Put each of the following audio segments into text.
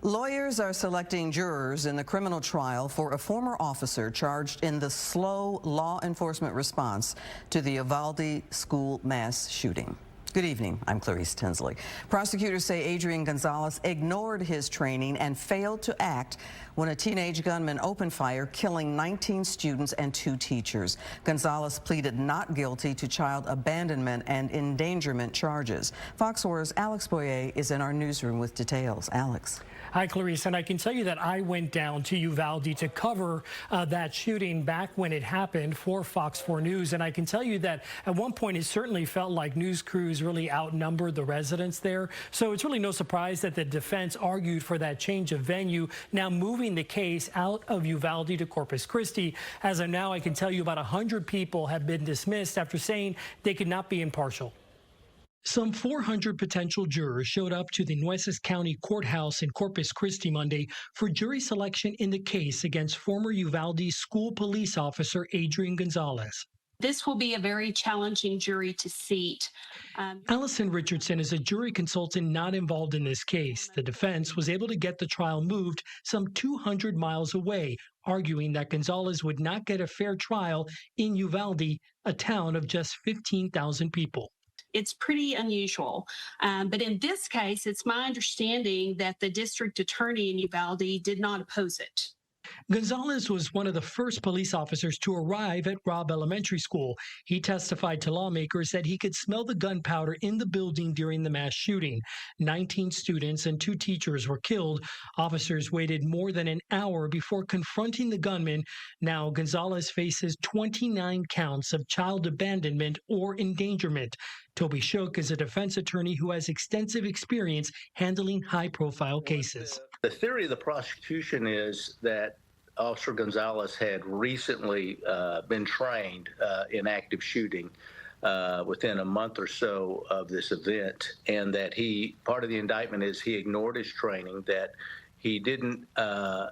Lawyers are selecting jurors in the criminal trial for a former officer charged in the slow law enforcement response to the Uvalde school mass shooting. Good evening, I'm Clarice Tinsley. Prosecutors say Adrian Gonzales ignored his training and failed to act when a teenage gunman opened fire, killing 19 students and 2 teachers. Gonzales pleaded not guilty to child abandonment and endangerment charges. Fox 4's Alex Boyer is in our newsroom with details. Alex. Hi, Clarice, and I can tell you that I went down to Uvalde to cover that shooting back when it happened for Fox 4 News, and I can tell you that at one point it certainly felt like news crews really outnumbered the residents there. So it's really no surprise that the defense argued for that change of venue, now moving the case out of Uvalde to Corpus Christi. As of now, I can tell you about 100 people have been dismissed after saying they could not be impartial. Some 400 potential jurors showed up to the Nueces County Courthouse in Corpus Christi Monday for jury selection in the case against former Uvalde school police officer Adrian Gonzales. This will be a very challenging jury to seat. Allison Richardson is a jury consultant not involved in this case. The defense was able to get the trial moved some 200 miles away, arguing that Gonzales would not get a fair trial in Uvalde, a town of just 15,000 people. It's pretty unusual. But in this case, it's my understanding that the district attorney in Uvalde did not oppose it. Gonzales was one of the first police officers to arrive at Robb Elementary School. He testified to lawmakers that he could smell the gunpowder in the building during the mass shooting. 19 students and 2 teachers were killed. Officers waited more than an hour before confronting the gunman. Now Gonzales faces 29 counts of child abandonment or endangerment. Toby Shook is a defense attorney who has extensive experience handling high-profile cases. The theory of the prosecution is that Officer Gonzales had recently been trained in active shooting within a month or so of this event, and that part of the indictment is he ignored his training, that he didn't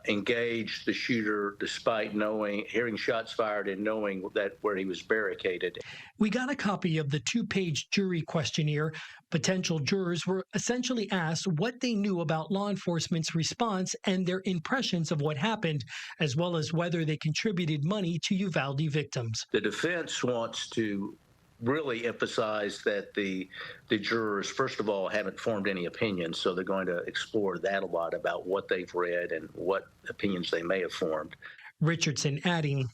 engage the shooter despite hearing shots fired and knowing that where he was barricaded. We got a copy of the 2-page jury questionnaire. Potential jurors were essentially asked what they knew about law enforcement's response and their impressions of what happened, as well as whether they contributed money to Uvalde victims. The defense wants to really emphasize that the jurors, first of all, haven't formed any opinions, so they're going to explore that a lot about what they've read and what opinions they may have formed. Richardson adding,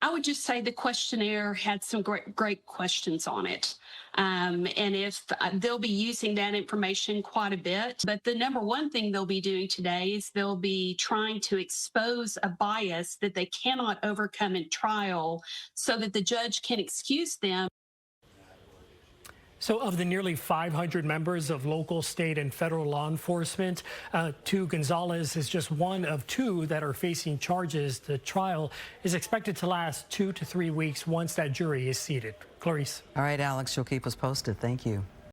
I would just say the questionnaire had some great questions on it. And if they'll be using that information quite a bit. But the number one thing they'll be doing today is they'll be trying to expose a bias that they cannot overcome in trial so that the judge can excuse them. So of the nearly 500 members of local, state, and federal law enforcement, Gonzales is just one of 2 that are facing charges. The trial is expected to last 2 to 3 weeks once that jury is seated. Clarice. All right, Alex, you'll keep us posted. Thank you.